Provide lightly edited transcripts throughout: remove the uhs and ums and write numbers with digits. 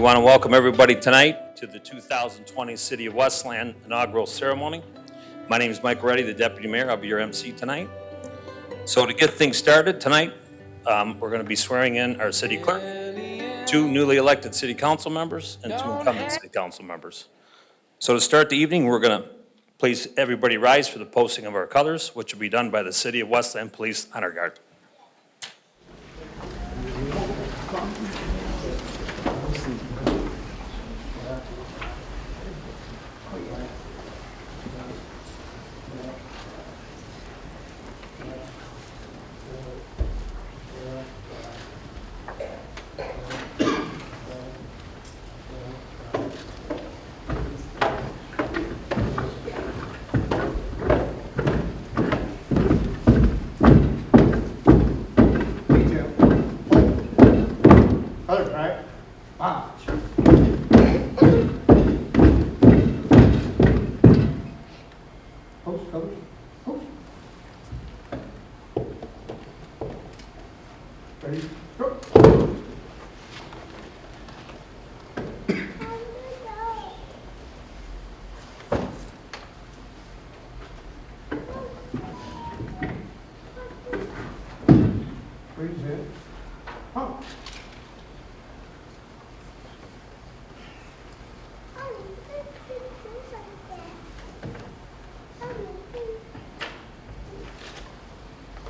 want to welcome everybody tonight to the 2020 City of Westland inaugural ceremony. My name is Mike Reddy, the Deputy Mayor. I'll be your MC tonight. So to get things started tonight, we're going to be swearing in our city clerk, 2 newly elected city council members, and 2 incumbent city council members. So to start the evening, we're going to please everybody rise for the posting of our colors, which will be done by the City of Westland Police Honor Guard.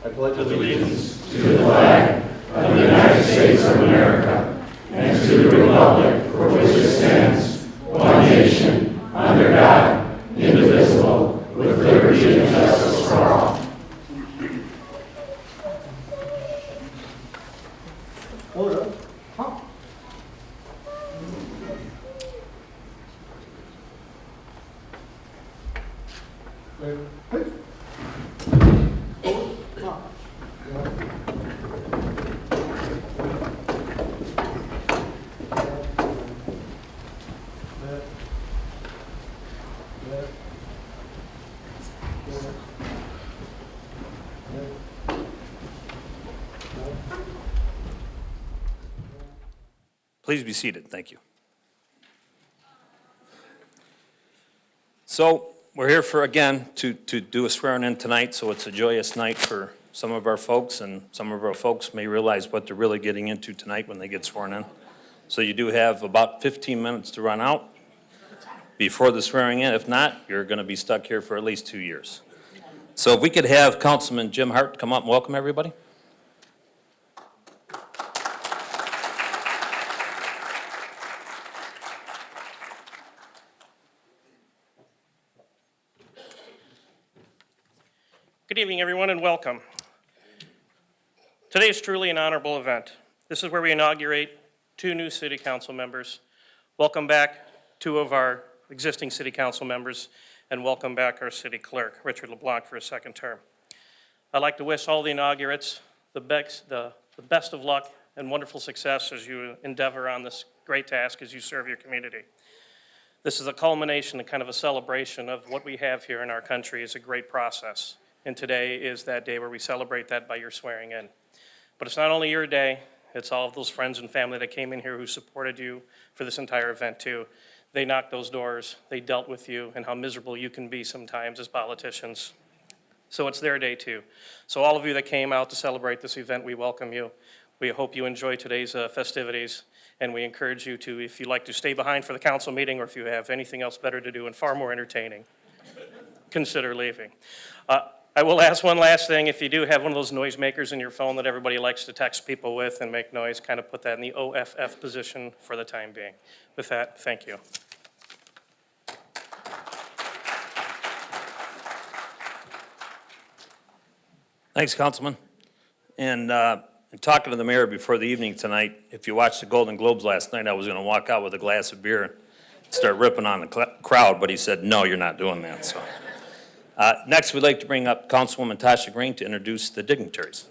I pledge allegiance to the flag of the United States of America and to the republic for which it stands, one nation, under God, indivisible, with liberty and justice for all. Please be seated. Thank you. So we're here to do a swearing in tonight, so it's a joyous night for some of our folks, and some of our folks may realize what they're really getting into tonight when they get sworn in. So you do have about 15 minutes to run out before the swearing in. If not, you're going to be stuck here for at least 2 years. So if we could have Councilman Jim Hart come up and welcome everybody. Good evening, everyone, and welcome. Today is truly an honorable event. This is where we inaugurate 2 new city council members. Welcome back 2 of our existing city council members, and welcome back our city clerk, Richard LeBlanc, for a 2nd term. I'd like to wish all the inaugurates the best of luck and wonderful success as you endeavor on this great task as you serve your community. This is a culmination and kind of a celebration of what we have here in our country. Is a great process. And today is that day where we celebrate that by your swearing in. But it's not only your day, it's all of those friends and family that came in here who supported you for this entire event too. They knocked those doors, they dealt with you, and how miserable you can be sometimes as politicians. So it's their day too. So all of you that came out to celebrate this event, we welcome you. We hope you enjoy today's festivities, and we encourage you to, if you'd like to stay behind for the council meeting, or if you have anything else better to do and far more entertaining, consider leaving. I will ask one last thing. If you do have one of those noisemakers in your phone that everybody likes to text people with and make noise, kind of put that in the OFF position for the time being. With that, thank you. Thanks, Councilman. And talking to the mayor before the evening tonight, if you watched the Golden Globes last night, I was going to walk out with a glass of beer and start ripping on the crowd, but he said, no, you're not doing that. So. Next, we'd like to bring up Councilwoman Tasha Green to introduce the dignitaries.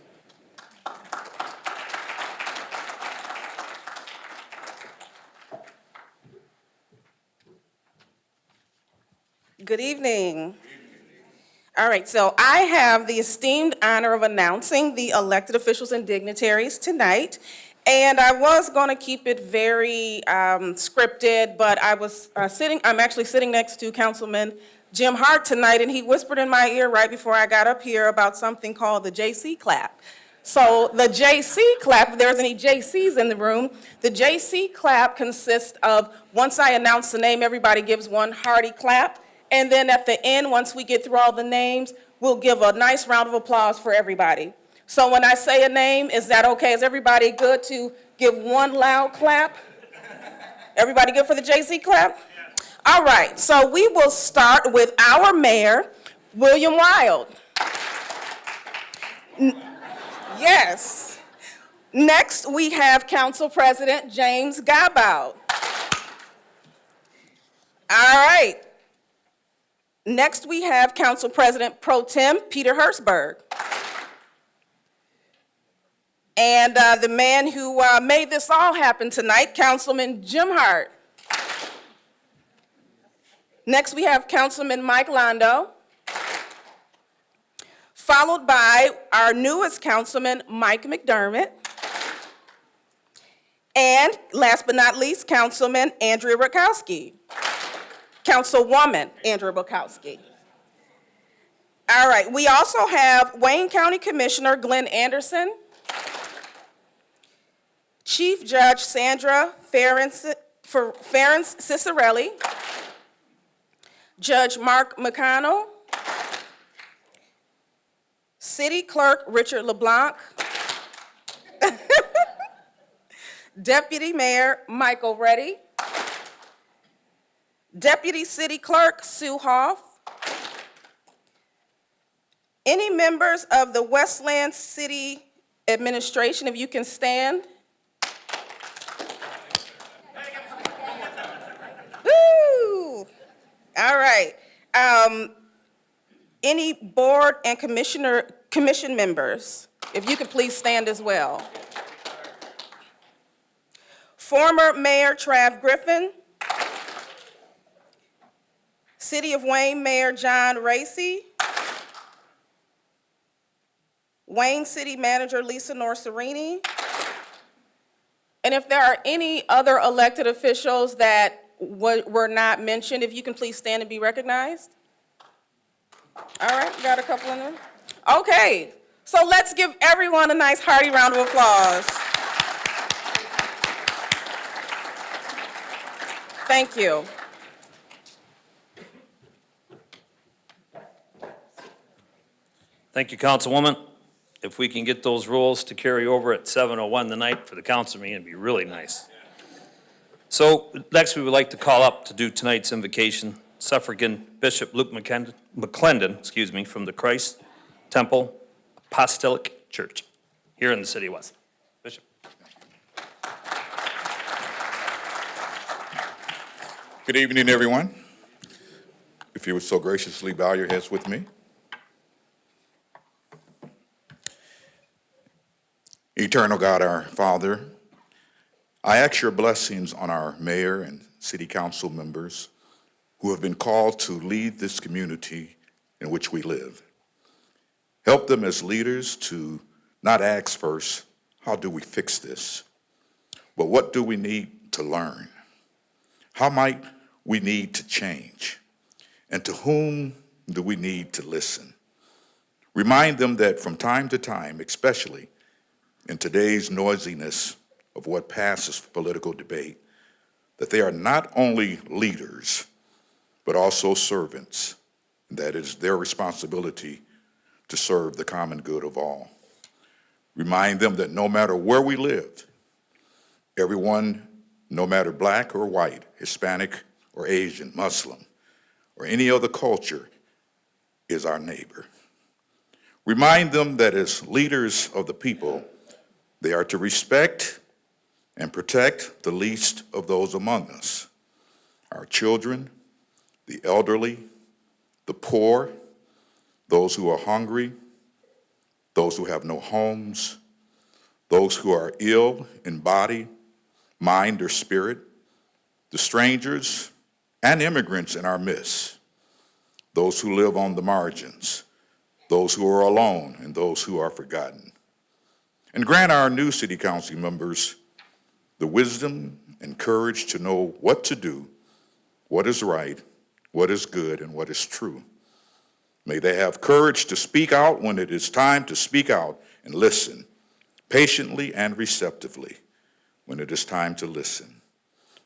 Good evening. All right, so I have the esteemed honor of announcing the elected officials and dignitaries tonight. And I was going to keep it very scripted, but I'm actually sitting next to Councilman Jim Hart tonight, and he whispered in my ear right before I got up here about something called the JC clap. So the JC clap, if there's any JCs in the room, the JC clap consists of, once I announce the name, everybody gives one hearty clap, and then at the end, once we get through all the names, we'll give a nice round of applause for everybody. So when I say a name, is that okay? Is everybody good to give one loud clap? Everybody good for the JC clap? All right, so we will start with our mayor, William Wild. Yes. Next, we have Council President James Godbout. All right. Next, we have Council President Pro Tem Peter Hertzberg. And the man who made this all happen tonight, Councilman Jim Hart. Next, we have Councilman Mike Londeau, followed by our newest councilman, Mike McDermott. And last but not least, Councilman Andrea Rutkowski. Councilwoman Andrea Rutkowski. All right, we also have Wayne County Commissioner Glenn Anderson, Chief Judge Sandra Ference Cicerelli, Judge Mark McConnell, City Clerk Richard LeBlanc, Deputy Mayor Michael Reddy, Deputy City Clerk Sue Hoff, any members of the Westland City Administration, if you can stand. Woo! All right. Any board and commission members, if you could please stand as well. Former Mayor Trav Griffin, City of Wayne Mayor John Racy, Wayne City Manager Lisa Norserini, and if there are any other elected officials that were not mentioned, if you can please stand and be recognized. All right, got a couple in there. Okay, so let's give everyone a nice hearty round of applause. Thank you. Thank you, Councilwoman. If we can get those rules to carry over at 7:01 tonight for the council meeting, it'd be really nice. So next, we would like to call up to do tonight's invocation, Suffragan Bishop Luke McClendon, from the Christ Temple Apostolic Church here in the city of Westland. Bishop. Good evening, everyone. If you would so graciously bow your heads with me. Eternal God, our Father, I ask your blessings on our mayor and city council members who have been called to lead this community in which we live. Help them as leaders to not ask first, how do we fix this? But what do we need to learn? How might we need to change? And to whom do we need to listen? Remind them that from time to time, especially in today's noisiness of what passes for political debate, that they are not only leaders, but also servants, and that it is their responsibility to serve the common good of all. Remind them that no matter where we live, everyone, no matter black or white, Hispanic or Asian, Muslim, or any other culture, is our neighbor. Remind them that as leaders of the people, they are to respect and protect the least of those among us, our children, the elderly, the poor, those who are hungry, those who have no homes, those who are ill in body, mind, or spirit, the strangers and immigrants in our midst, those who live on the margins, those who are alone, and those who are forgotten. and grant our new city council members the wisdom and courage to know what to do, what is right, what is good, and what is true. May they have courage to speak out when it is time to speak out, and listen patiently and receptively when it is time to listen.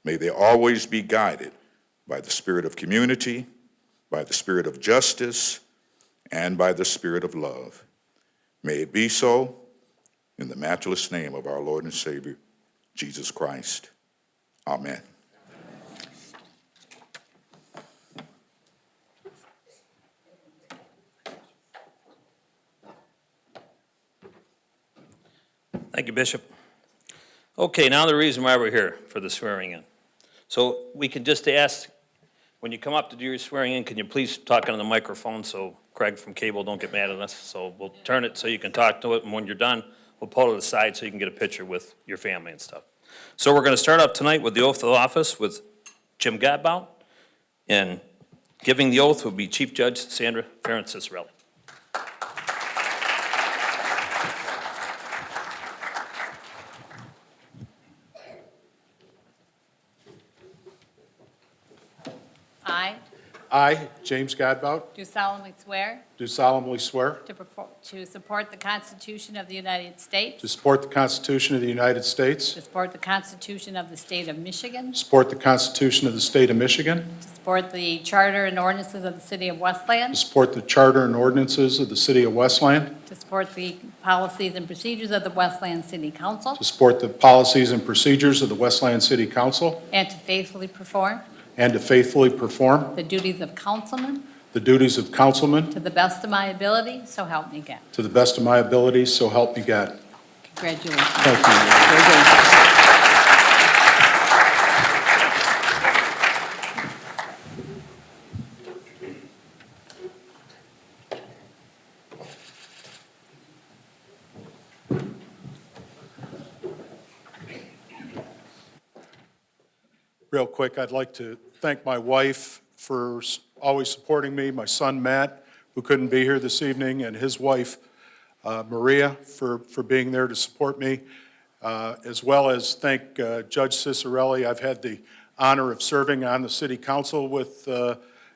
May they always be guided by the spirit of community, by the spirit of justice, and by the spirit of love. May it be so in the matchless name of our Lord and Savior, Jesus Christ. Amen. Thank you, Bishop. Okay, now the reason why we're here for the swearing in. So we can just ask, when you come up to do your swearing in, can you please talk into the microphone so Craig from Cable don't get mad at us? So we'll turn it so you can talk to it, and when you're done, we'll pull it aside so you can get a picture with your family and stuff. So we're going to start off tonight with the oath of office with Jim Godbout, and giving the oath will be Chief Judge Sandra Ferrin-Cicerelli. I, James Godbout, Do solemnly swear do solemnly swear to support the Constitution of the United States, to support the Constitution of the United States, to support the Constitution of the State of Michigan, support the Constitution of the State of Michigan, to support the Charter and ordinances of the City of to Westland, support the Charter and ordinances of the City of Westland, to support the policies and procedures of the Westland City Council, to support the policies and procedures of the Westland City Council, and to faithfully perform and to faithfully perform the duties of councilman the duties of councilman to the best of my ability, so help me God. to the best of my abilities, so help me God. Congratulations. Thank you. Real quick, I'd like to thank my wife for always supporting me, my son Matt, who couldn't be here this evening, and his wife Maria for being there to support me, as well as thank Judge Cicerelli. I've had the honor of serving on the city council with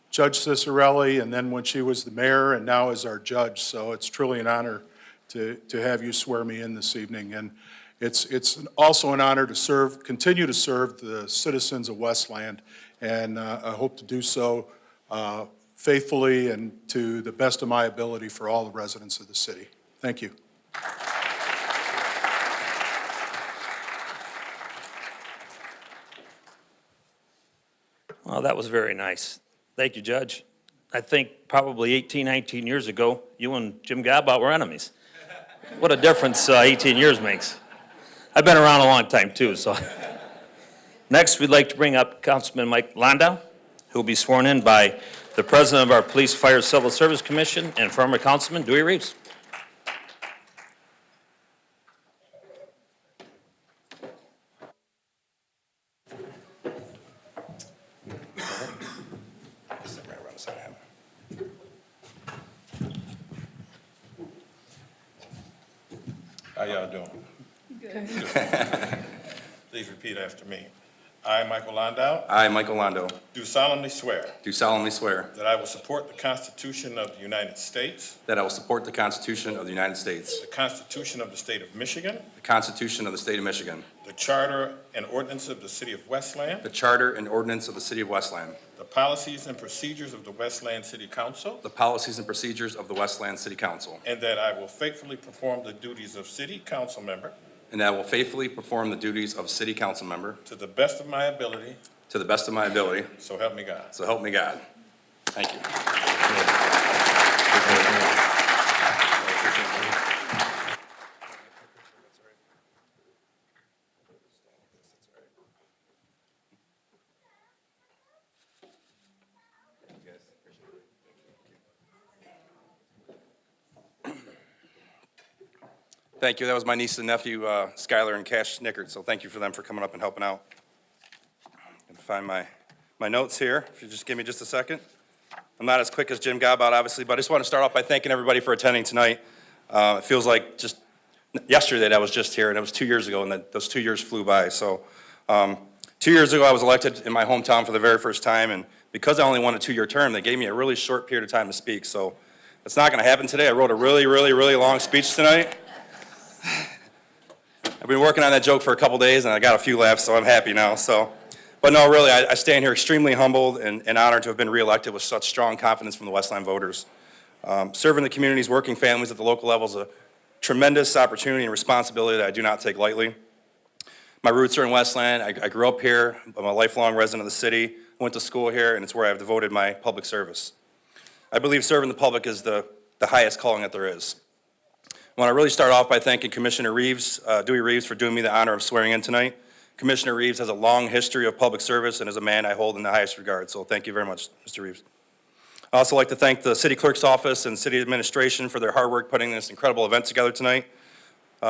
Judge Cicerelli, and then when she was the mayor, and now as our judge. So it's truly an honor to have you swear me in this evening. And it's also an honor to continue to serve the citizens of Westland, and I hope to do so faithfully and to the best of my ability for all the residents of the city. Thank you. Well, that was very nice. Thank you, Judge. I think probably 18, 19 years ago, you and Jim Godbout were enemies. What a difference 18 years makes. I've been around a long time, too, so. Next, we'd like to bring up Councilman Mike Londeau, who will be sworn in by the President of our Police, Fire, Civil Service Commission, and former Councilman Dewey Reeves. How y'all doing? Good. Please repeat after me. I, Michael Londeau, I, Michael Londeau, do solemnly swear do solemnly swear that I will support the Constitution of the United States, that I will support the Constitution of the United States, the Constitution of the State of Michigan, the Constitution of the State of Michigan, the Charter and ordinance of the City of Westland, the Charter and ordinance of the City of Westland, the policies and procedures of the Westland City Council, the policies and procedures of the Westland City Council, and that I will faithfully perform the duties of City Council member and that I will faithfully perform the duties of City Council member to the best of my ability, to the best of my ability, so help me God. so help me God. Thank you. Thank you. That was my niece and nephew, Skylar and Cash Snickard, so thank you for them for coming up and helping out. I can find my notes here, if you just give me just a second. I'm not as quick as Jim Godbout, obviously, but I just want to start off by thanking everybody for attending tonight. It feels like just yesterday that I was just here, and it was 2 years ago, and those 2 years flew by. So 2 years ago, I was elected in my hometown for the very first time, and because I only won a 2-year term, they gave me a really short period of time to speak. So it's not going to happen today. I wrote a really, really, really long speech tonight. I've been working on that joke for a couple days, and I got a few laughs, so I'm happy now. But no, really, I stand here extremely humbled and honored to have been reelected with such strong confidence from the Westland voters. Serving the community's working families at the local level is a tremendous opportunity and responsibility that I do not take lightly. My roots are in Westland. I grew up here. I'm a lifelong resident of the city. Went to school here, and it's where I've devoted my public service. I believe serving the public is the highest calling that there is. I want to really start off by thanking Commissioner Reeves, Dewey Reeves, for doing me the honor of swearing in tonight. Commissioner Reeves has a long history of public service and is a man I hold in the highest regard, so thank you very much, Mr. Reeves. I'd also like to thank the City Clerk's office and City Administration for their hard work putting this incredible event together tonight.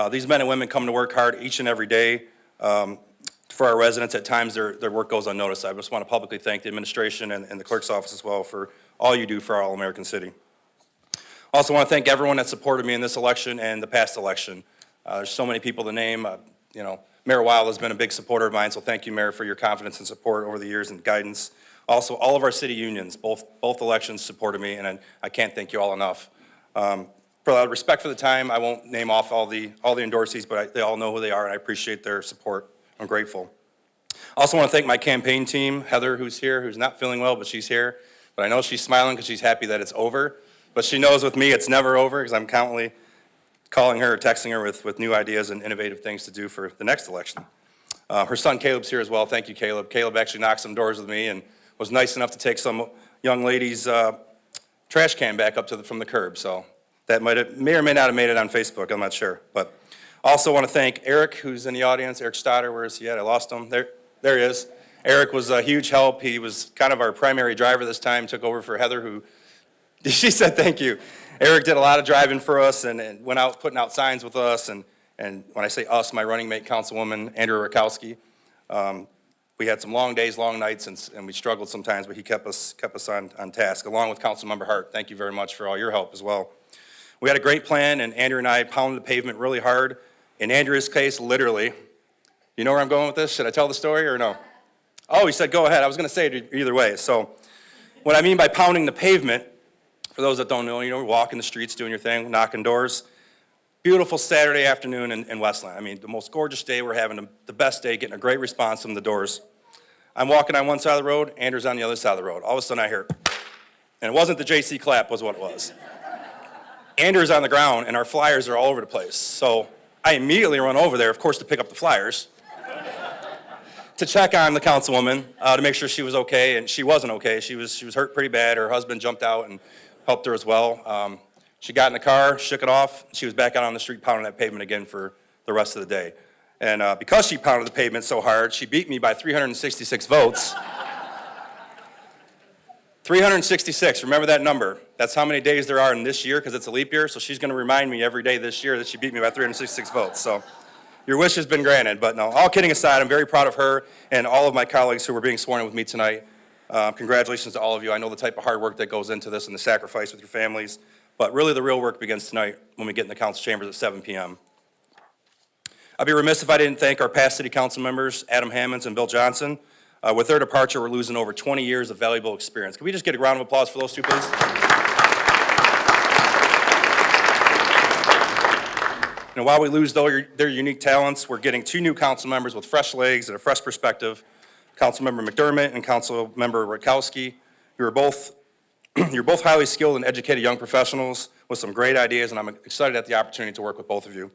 These men and women come to work hard each and every day for our residents. At times, their work goes unnoticed. I just want to publicly thank the administration and the Clerk's office as well for all you do for our all-American city. I also want to thank everyone that supported me in this election and the past election. There's so many people to name. Mayor Weil has been a big supporter of mine, so thank you, Mayor, for your confidence and support over the years and guidance. Also, all of our city unions, both elections supported me, and I can't thank you all enough. For respect for the time, I won't name off all the endorsees, but they all know who they are, and I appreciate their support. I'm grateful. I also want to thank my campaign team, Heather, who's here, who's not feeling well, but she's here. But I know she's smiling because she's happy that it's over. But she knows with me it's never over because I'm constantly calling her or texting her with new ideas and innovative things to do for the next election. Her son Caleb's here as well. Thank you, Caleb. Caleb actually knocked some doors with me and was nice enough to take some young lady's trash can back up from the curb. So that may or may not have made it on Facebook. I'm not sure. But I also want to thank Eric, who's in the audience. Eric Stoddard, where is he at? I lost him. There he is. Eric was a huge help. He was kind of our primary driver this time, took over for Heather, who, she said thank you. Eric did a lot of driving for us and went out putting out signs with us. And when I say us, my running mate, Councilwoman Andrea Rutkowski. We had some long days, long nights, and we struggled sometimes, but he kept us on task, along with Councilmember Hart. Thank you very much for all your help as well. We had a great plan, and Andrea and I pounded the pavement really hard. In Andrea's case, literally. You know where I'm going with this? Should I tell the story or no? Oh, he said go ahead. I was going to say it either way. So what I mean by pounding the pavement, for those that don't know, we're walking the streets, doing your thing, knocking doors. Beautiful Saturday afternoon in Westland. I mean, the most gorgeous day. We're having the best day, getting a great response from the doors. I'm walking on one side of the road, Andrew's on the other side of the road. All of a sudden I hear, and it wasn't the JC clap was what it was. Andrew's on the ground, and our flyers are all over the place. So I immediately run over there, of course, to pick up the flyers, to check on the councilwoman, to make sure she was okay, and she wasn't okay. She was hurt pretty bad. Her husband jumped out and helped her as well. She got in the car, shook it off. She was back out on the street pounding that pavement again for the rest of the day. And because she pounded the pavement so hard, she beat me by 366 votes. 366, remember that number. That's how many days there are in this year because it's a leap year, so she's going to remind me every day this year that she beat me by 366 votes. So your wish has been granted, but no, all kidding aside, I'm very proud of her and all of my colleagues who were being sworn in with me tonight. Congratulations to all of you. I know the type of hard work that goes into this and the sacrifice with your families, but really the real work begins tonight when we get in the council chambers at 7 p.m. I'd be remiss if I didn't thank our past city council members, Adam Hammonds and Bill Johnson. With their departure, we're losing over 20 years of valuable experience. Can we just get a round of applause for those two, please? And while we lose their unique talents, we're getting 2 new council members with fresh legs and a fresh perspective. Councilmember McDermott and Councilmember Rutkowski. You're both highly skilled and educated young professionals with some great ideas, and I'm excited at the opportunity to work with both of you.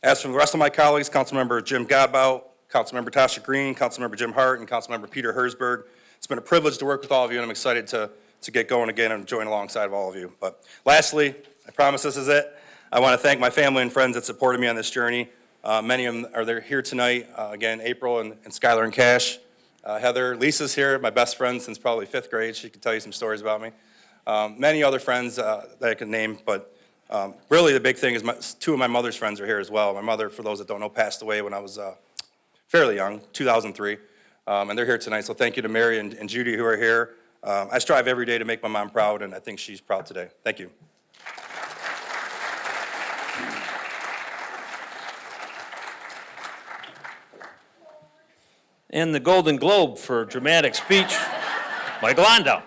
As for the rest of my colleagues, Councilmember Jim Godbout, Councilmember Tasha Green, Councilmember Jim Hart, and Councilmember Peter Herzberg. It's been a privilege to work with all of you, and I'm excited to get going again and join alongside of all of you. But lastly, I promise this is it. I want to thank my family and friends that supported me on this journey. Many of them are here tonight. Again, April and Skylar and Cash. Heather, Lisa's here, my best friend since probably 5th grade. She can tell you some stories about me. Many other friends that I could name, but really the big thing is 2 of my mother's friends are here as well. My mother, for those that don't know, passed away when I was fairly young, 2003, and they're here tonight. So thank you to Mary and Judy who are here. I strive every day to make my mom proud, and I think she's proud today. Thank you. And the Golden Globe for dramatic speech, Mike Londeau.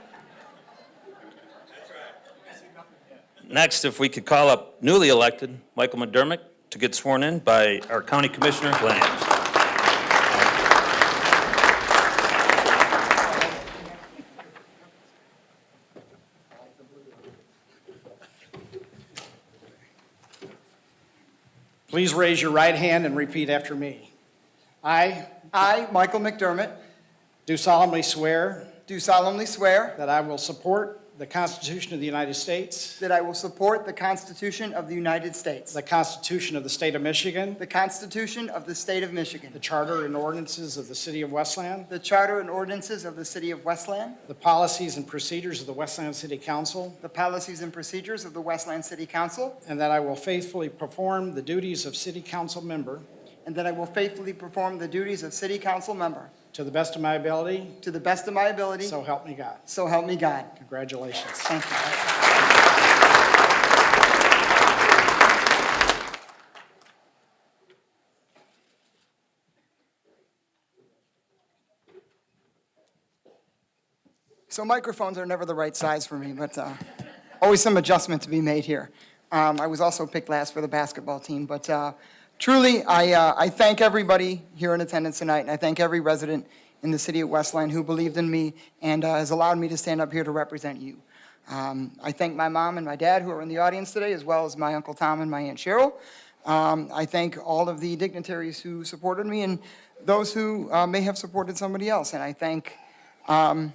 Next, if we could call up newly elected Michael McDermott to get sworn in by our County Commissioner, Glenn Adams. Please raise your right hand and repeat after me. I Michael McDermott, do solemnly swear do solemnly swear that I will support the Constitution of the United States, that I will support the Constitution of the United States, the Constitution of the State of Michigan, the Constitution of the State of Michigan, the Charter and ordinances of the City of Westland, the Charter and ordinances of the City of Westland, the policies and procedures of the Westland City Council, the policies and procedures of the Westland City Council, and that I will faithfully perform the duties of City Council member and that I will faithfully perform the duties of City Council member to the best of my ability, to the best of my ability, so help me God. so help me God. Congratulations. Thank you. So microphones are never the right size for me, but always some adjustment to be made here. I was also picked last for the basketball team, but truly, I thank everybody here in attendance tonight, and I thank every resident in the city of Westland who believed in me and has allowed me to stand up here to represent you. I thank my mom and my dad who are in the audience today, as well as my Uncle Tom and my Aunt Cheryl. I thank all of the dignitaries who supported me and those who may have supported somebody else, and I thank I'm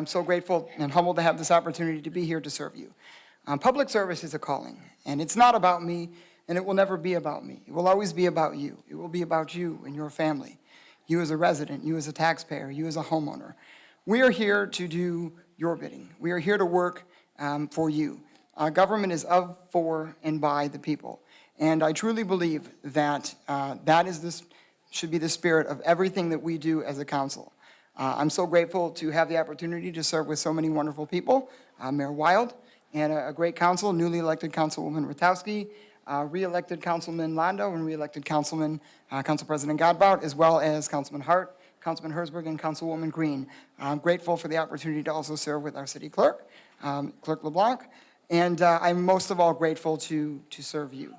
so grateful and humbled to have this opportunity to be here to serve you. Public service is a calling, and it's not about me, and it will never be about me. It will always be about you. It will be about you and your family, you as a resident, you as a taxpayer, you as a homeowner. We are here to do your bidding. We are here to work for you. Government is of, for, and by the people, and I truly believe that should be the spirit of everything that we do as a council. I'm so grateful to have the opportunity to serve with so many wonderful people, Mayor Wild, and a great council, newly elected Councilwoman Rutkowski, re-elected Councilman Londeau, and re-elected Council President Godbout, as well as Councilman Hart, Councilman Herzberg, and Councilwoman Green. I'm grateful for the opportunity to also serve with our city clerk, Clerk LeBlanc, and I'm most of all grateful to serve you.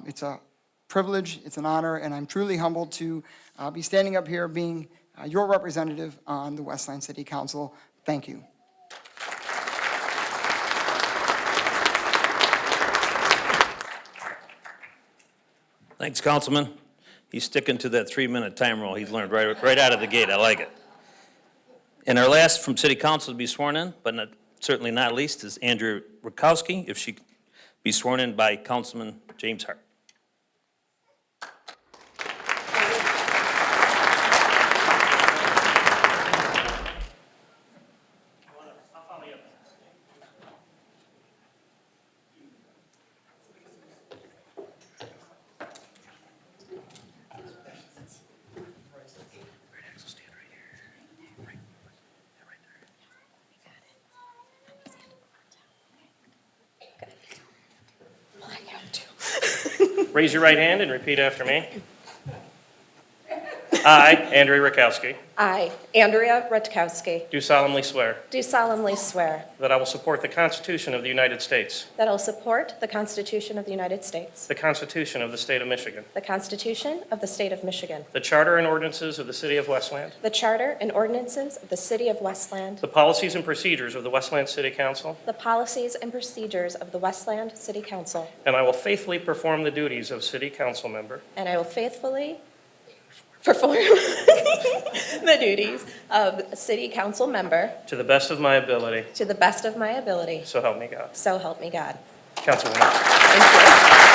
It's a privilege, it's an honor, and I'm truly humbled to be standing up here being your representative on the Westland City Council. Thank you. Thanks, Councilman. He's sticking to that 3-minute time rule he's learned right out of the gate. I like it. And our last from City Council to be sworn in, but certainly not least, is Andrea Rutkowski, if she could be sworn in by Councilman James Hart. Raise your right hand and repeat after me. I, Andrea Rutkowski, I, Andrea Rutkowski, do solemnly swear do solemnly swear that I will support the Constitution of the United States, that I will support the Constitution of the United States, the Constitution of the State of Michigan, the Constitution of the State of Michigan, the Charter and ordinances of the City of Westland, the Charter and ordinances of the City of Westland, the policies and procedures of the Westland City Council, the policies and procedures of the Westland City Council, and I will faithfully perform the duties of City Council member and I will faithfully perform the duties of City Council member to the best of my ability, to the best of my ability, so help me God. so help me God. Councilwoman. Thank you.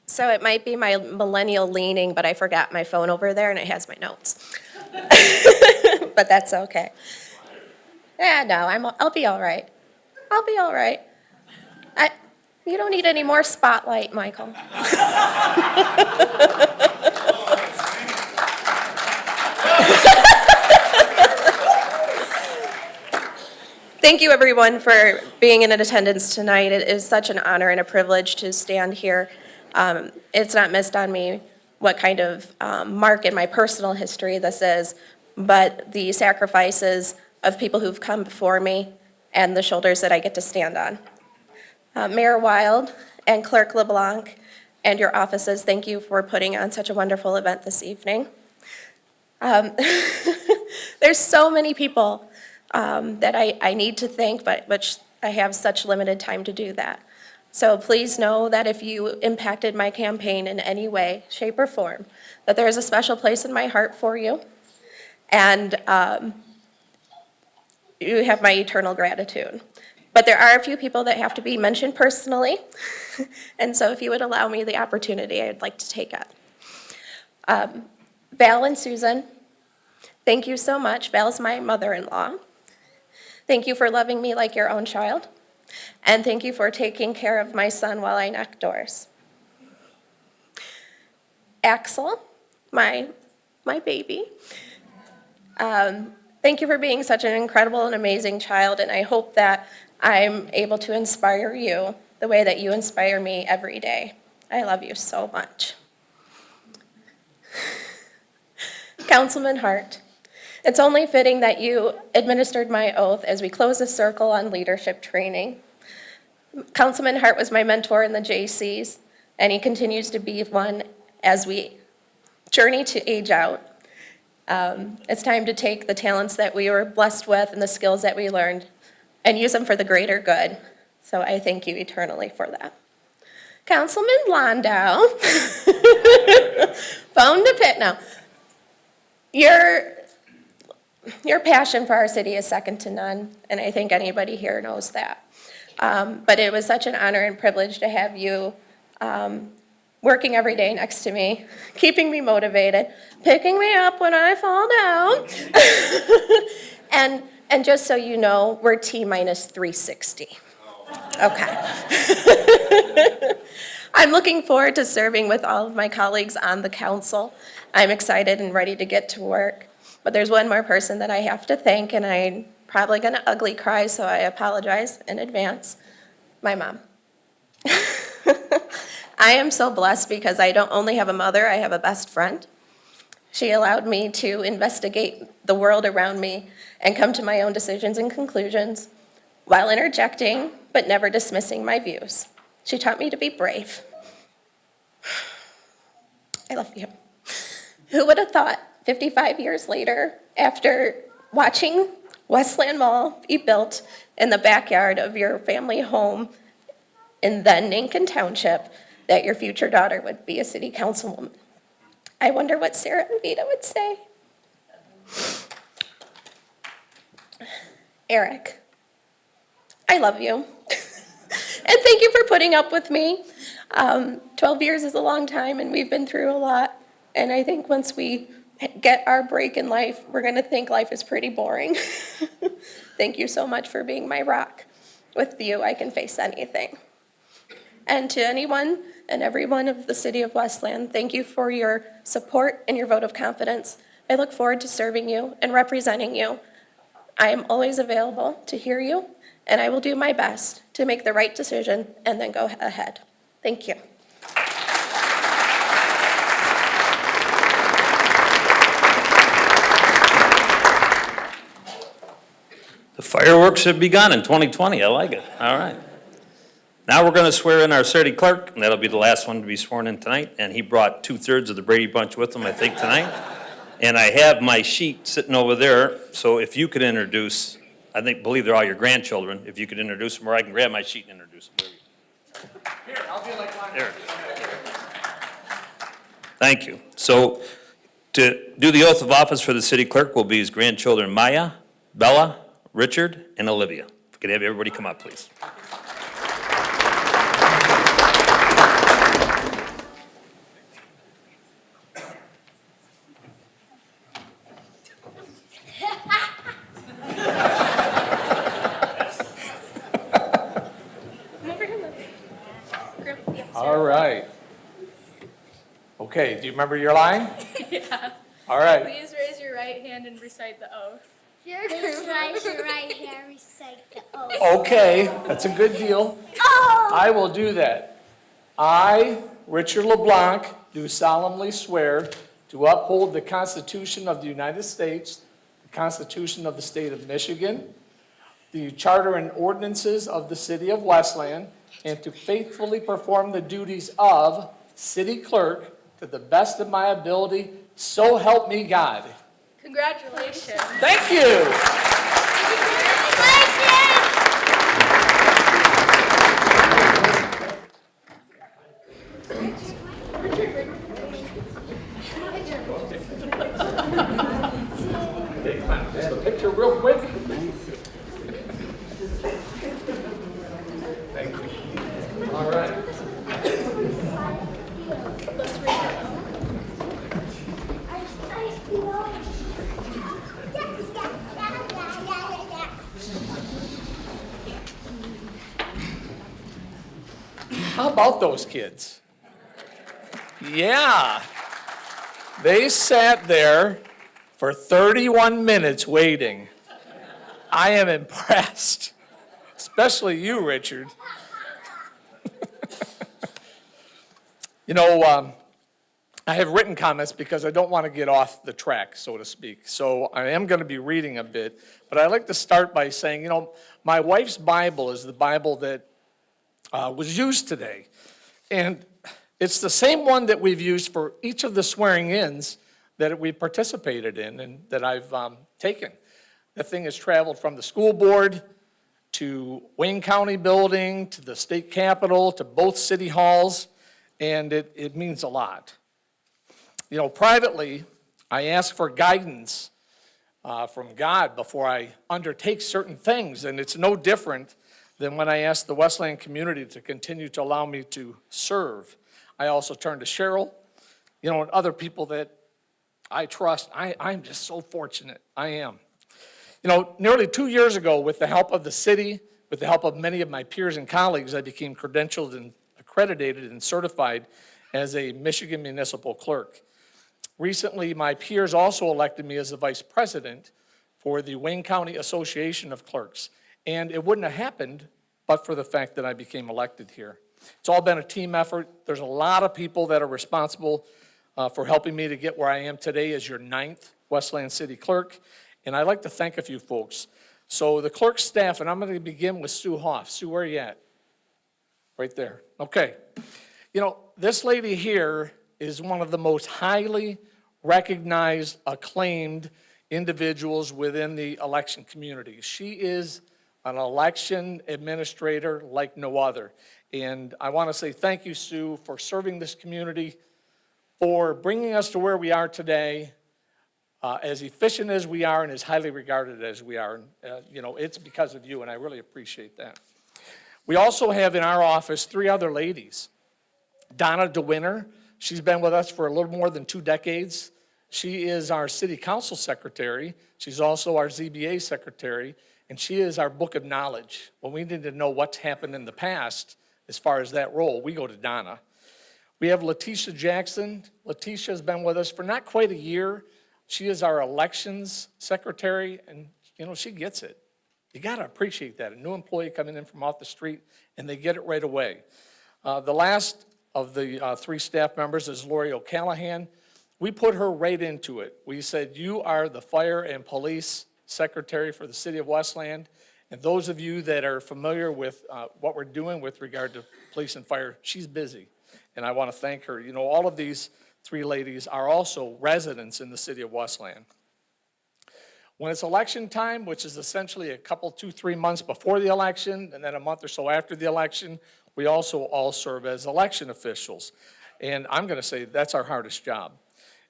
So it might be my millennial leaning, but I forgot my phone over there and it has my notes. But that's okay. Yeah, no, I'll be all right. I'll be all right. You don't need any more spotlight, Michael. Thank you, everyone, for being in attendance tonight. It is such an honor and a privilege to stand here. It's not missed on me what kind of mark in my personal history this is, but the sacrifices of people who've come before me and the shoulders that I get to stand on. Mayor Wild and Clerk LeBlanc and your offices, thank you for putting on such a wonderful event this evening. There's so many people that I need to thank, but which I have such limited time to do that. So please know that if you impacted my campaign in any way, shape, or form, that there is a special place in my heart for you, and you have my eternal gratitude. But there are a few people that have to be mentioned personally, and so if you would allow me the opportunity, I'd like to take it. Val and Susan, thank you so much. Val's my mother-in-law. Thank you for loving me like your own child. And thank you for taking care of my son while I knock doors. Axel, my baby. Thank you for being such an incredible and amazing child, and I hope that I'm able to inspire you the way that you inspire me every day. I love you so much. Councilman Hart, it's only fitting that you administered my oath as we close the circle on leadership training. Councilman Hart was my mentor in the JCs, and he continues to be one as we journey to age out. It's time to take the talents that we were blessed with and the skills that we learned and use them for the greater good. So I thank you eternally for that. Councilman Londeau, phone to pit now. Your passion for our city is second to none, and I think anybody here knows that. But it was such an honor and privilege to have you working every day next to me, keeping me motivated, picking me up when I fall down. And just so you know, we're T minus 360. Okay. I'm looking forward to serving with all of my colleagues on the council. I'm excited and ready to get to work. But there's one more person that I have to thank, and I'm probably gonna ugly cry, so I apologize in advance. My mom. I am so blessed because I don't only have a mother, I have a best friend. She allowed me to investigate the world around me and come to my own decisions and conclusions while interjecting, but never dismissing my views. She taught me to be brave. I love you. Who would have thought 55 years later, after watching Westland Mall be built in the backyard of your family home in then Lincoln Township, that your future daughter would be a city councilwoman? I wonder what Sarah and Vita would say. Eric, I love you. And thank you for putting up with me. 12 years is a long time, and we've been through a lot. And I think once we get our break in life, we're going to think life is pretty boring. Thank you so much for being my rock. With you, I can face anything. And to anyone and everyone of the City of Westland, thank you for your support and your vote of confidence. I look forward to serving you and representing you. I am always available to hear you, and I will do my best to make the right decision and then go ahead. Thank you. The fireworks have begun in 2020. I like it. All right. Now we're going to swear in our city clerk, and that'll be the last one to be sworn in tonight. And he brought 2/3 of the Brady Bunch with him, I think, tonight. And I have my sheet sitting over there. So if you could introduce, believe they're all your grandchildren. If you could introduce them, or I can grab my sheet and introduce them. Here, I'll be like mine. There. Thank you. So to do the oath of office for the city clerk will be his grandchildren, Maya, Bella, Richard, and Olivia. If we could have everybody come up, please. Okay, do you remember your line? Yeah. All right. Please raise your right hand and recite the oath. Please raise your right hand, recite the oath. Okay, that's a good deal. I will do that. I, Richard LeBlanc, do solemnly swear to uphold the Constitution of the United States, the Constitution of the State of Michigan, the Charter and ordinances of the City of Westland, and to faithfully perform the duties of City Clerk to the best of my ability, so help me God. Congratulations. Thank you. Okay, come on, just a picture real quick. Thank you. All right. How about those kids? Yeah. They sat there for 31 minutes waiting. I am impressed, especially you, Richard. You know, I have written comments because I don't want to get off the track, so to speak. So I am going to be reading a bit, but I'd like to start by saying, you know, my wife's Bible is the Bible that was used today. And it's the same one that we've used for each of the swearing-ins that we participated in and that I've taken. The thing has traveled from the school board to Wayne County building, to the state capitol, to both city halls, and it means a lot. You know, privately, I ask for guidance from God before I undertake certain things, and it's no different than when I ask the Westland community to continue to allow me to serve. I also turn to Cheryl, you know, and other people that I trust. I'm just so fortunate. I am. You know, nearly 2 years ago, with the help of the city, with the help of many of my peers and colleagues, I became credentialed and accredited and certified as a Michigan municipal clerk. Recently, my peers also elected me as the vice president for the Wayne County Association of Clerks. And it wouldn't have happened but for the fact that I became elected here. It's all been a team effort. There's a lot of people that are responsible for helping me to get where I am today as your 9th Westland City Clerk. And I'd like to thank a few folks. So the clerk staff, and I'm going to begin with Sue Hoff. Sue, where are you at? Right there. Okay. You know, this lady here is one of the most highly recognized, acclaimed individuals within the election community. She is an election administrator like no other. And I want to say thank you, Sue, for serving this community, for bringing us to where we are today, as efficient as we are and as highly regarded as we are. You know, it's because of you, and I really appreciate that. We also have in our office 3 other ladies. Donna DeWinter, she's been with us for a little more than 2 decades. She is our city council secretary. She's also our ZBA secretary, and she is our book of knowledge. When we need to know what's happened in the past as far as that role, we go to Donna. We have Letitia Jackson. Letitia has been with us for not quite a year. She is our elections secretary, and you know, she gets it. You got to appreciate that. A new employee coming in from off the street, and they get it right away. The last of the 3 staff members is Lori O'Callahan. We put her right into it. We said, you are the fire and police secretary for the City of Westland. And those of you that are familiar with what we're doing with regard to police and fire, she's busy. And I want to thank her. You know, all of these 3 ladies are also residents in the City of Westland. When it's election time, which is essentially a couple, 2-3 months before the election, and then a month or so after the election, we also all serve as election officials. And I'm going to say that's our hardest job.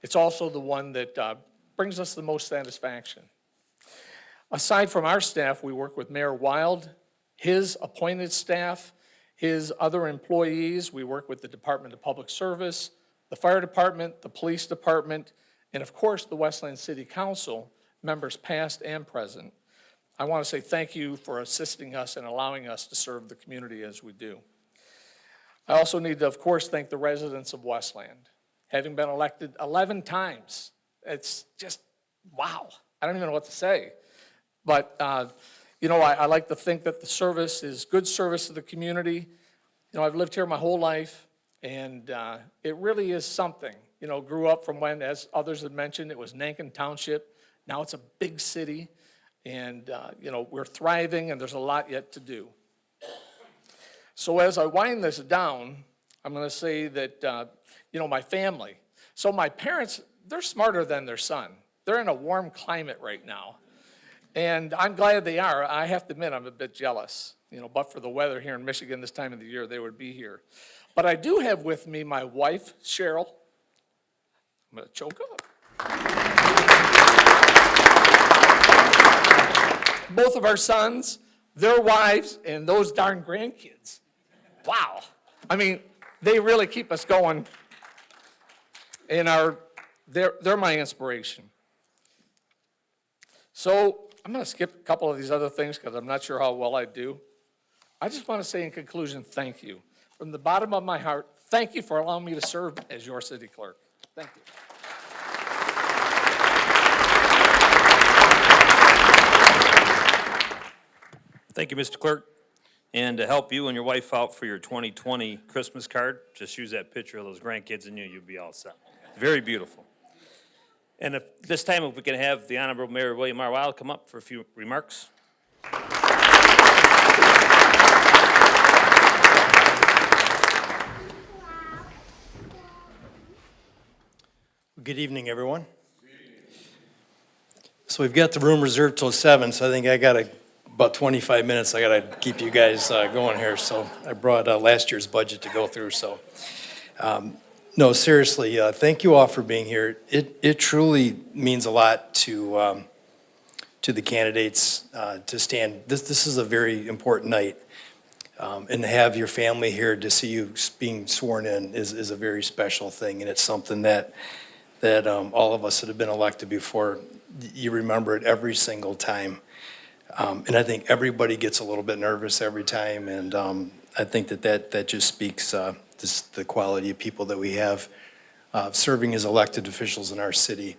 It's also the one that brings us the most satisfaction. Aside from our staff, we work with Mayor Wild, his appointed staff, his other employees. We work with the Department of Public Service, the Fire Department, the Police Department, and of course the Westland City Council, members past and present. I want to say thank you for assisting us and allowing us to serve the community as we do. I also need to, of course, thank the residents of Westland. having been elected 11 times. It's just, wow. I don't even know what to say. But, you know, I like to think that the service is good service to the community. You know, I've lived here my whole life, and it really is something. You know, grew up from when, as others had mentioned, it was Nankin Township. Now it's a big city, and, you know, we're thriving, and there's a lot yet to do. So as I wind this down, I'm going to say that, you know, my family. So my parents, they're smarter than their son. They're in a warm climate right now. And I'm glad they are. I have to admit, I'm a bit jealous. You know, but for the weather here in Michigan this time of the year, they would be here. But I do have with me my wife, Cheryl. I'm going to choke up. Both of our sons, their wives, and those darn grandkids. Wow. I mean, they really keep us going. And they're my inspiration. So I'm going to skip a couple of these other things because I'm not sure how well I do. I just want to say in conclusion, thank you. From the bottom of my heart, thank you for allowing me to serve as your city clerk. Thank you. Thank you, Mr. Clerk. And to help you and your wife out for your 2020 Christmas card, just use that picture of those grandkids and you'll be all set. Very beautiful. And if this time, if we can have the Honorable Mayor William R. Wild come up for a few remarks. Good evening, everyone. So we've got the room reserved till 7, so I think I got about 25 minutes. I got to keep you guys going here. So I brought last year's budget to go through. So no, seriously, thank you all for being here. It truly means a lot to the candidates to stand. This is a very important night. And to have your family here to see you being sworn in is a very special thing. And it's something that all of us that have been elected before, you remember it every single time. And I think everybody gets a little bit nervous every time. And I think that just speaks the quality of people that we have serving as elected officials in our city.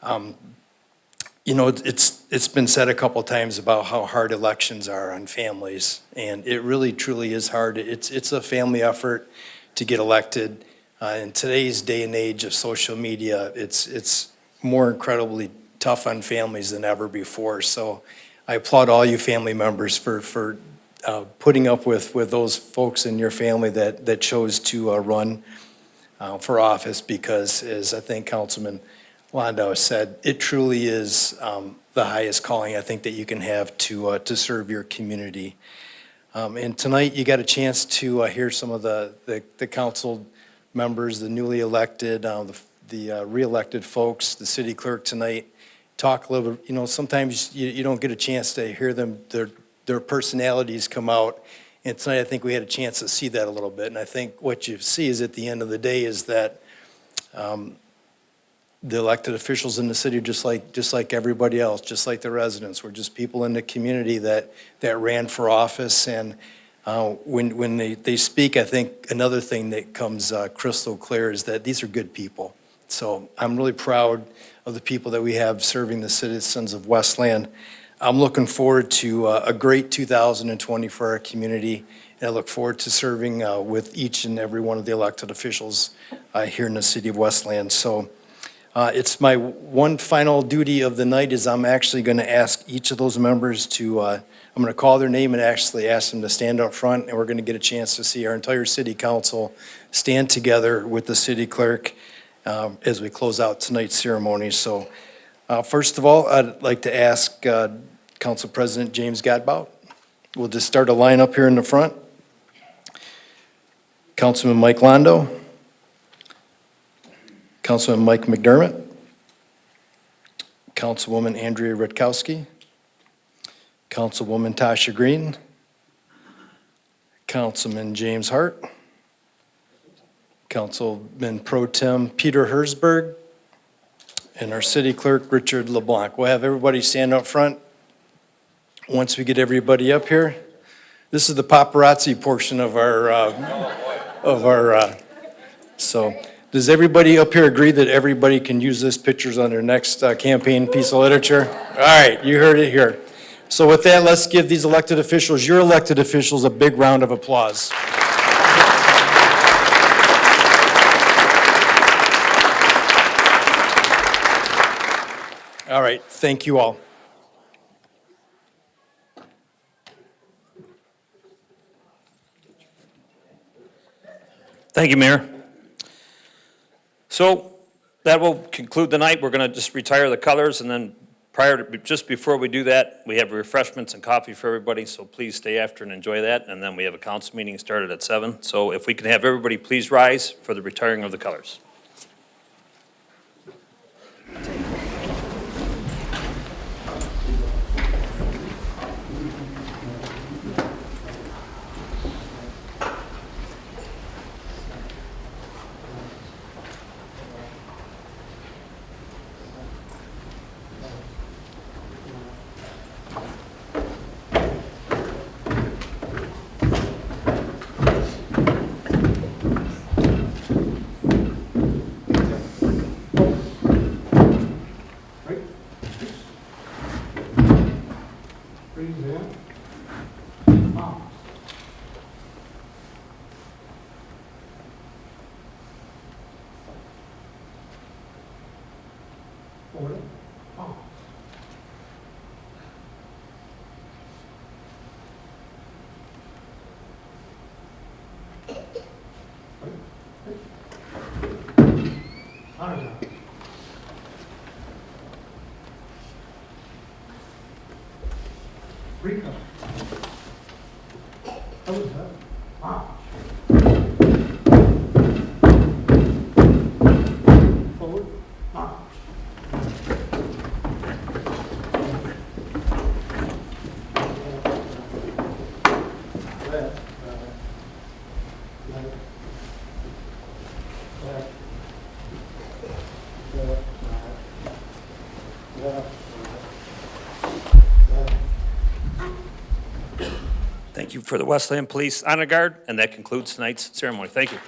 You know, it's been said a couple times about how hard elections are on families, and it really truly is hard. It's a family effort to get elected. In today's day and age of social media, it's more incredibly tough on families than ever before. So I applaud all you family members for putting up with those folks in your family that chose to run for office, because, as I think Councilman Londeau said, it truly is the highest calling I think that you can have to serve your community. And tonight you got a chance to hear some of the council members, the newly elected, the re-elected folks, the city clerk tonight, talk a little bit. You know, sometimes you don't get a chance to hear them, their personalities come out. And tonight I think we had a chance to see that a little bit. And I think what you see is at the end of the day is that the elected officials in the city are just like everybody else, just like the residents. We're just people in the community that ran for office. And when they speak, I think another thing that comes crystal clear is that these are good people. So I'm really proud of the people that we have serving the citizens of Westland. I'm looking forward to a great 2020 for our community. And I look forward to serving with each and every one of the elected officials here in the city of Westland. So it's my one final duty of the night is I'm actually going to ask each of those members to, I'm going to call their name and actually ask them to stand up front, and we're going to get a chance to see our entire city council stand together with the city clerk as we close out tonight's ceremony. So first of all, I'd like to ask Council President James Godbout. We'll just start a line up here in the front. Councilman Mike Londeau. Councilman Mike McDermott. Councilwoman Andrea Rutkowski. Councilwoman Tasha Green. Councilman James Hart. Councilman Pro Tem Peter Herzberg. And our city clerk, Richard LeBlanc. We'll have everybody stand up front once we get everybody up here. This is the paparazzi portion of our, so Does everybody up here agree that everybody can use this pictures on their next campaign piece of literature? All right, you heard it here. So with that, let's give these elected officials, your elected officials, a big round of applause. All right, thank you all. Thank you, Mayor. So that will conclude the night. We're going to just retire the colors, and then just before we do that, we have refreshments and coffee for everybody, so please stay after and enjoy that. And then we have a council meeting started at 7. So if we can have everybody please rise for the retiring of the colors. Thank you for the Westland Police Honor Guard, and that concludes tonight's ceremony. Thank you.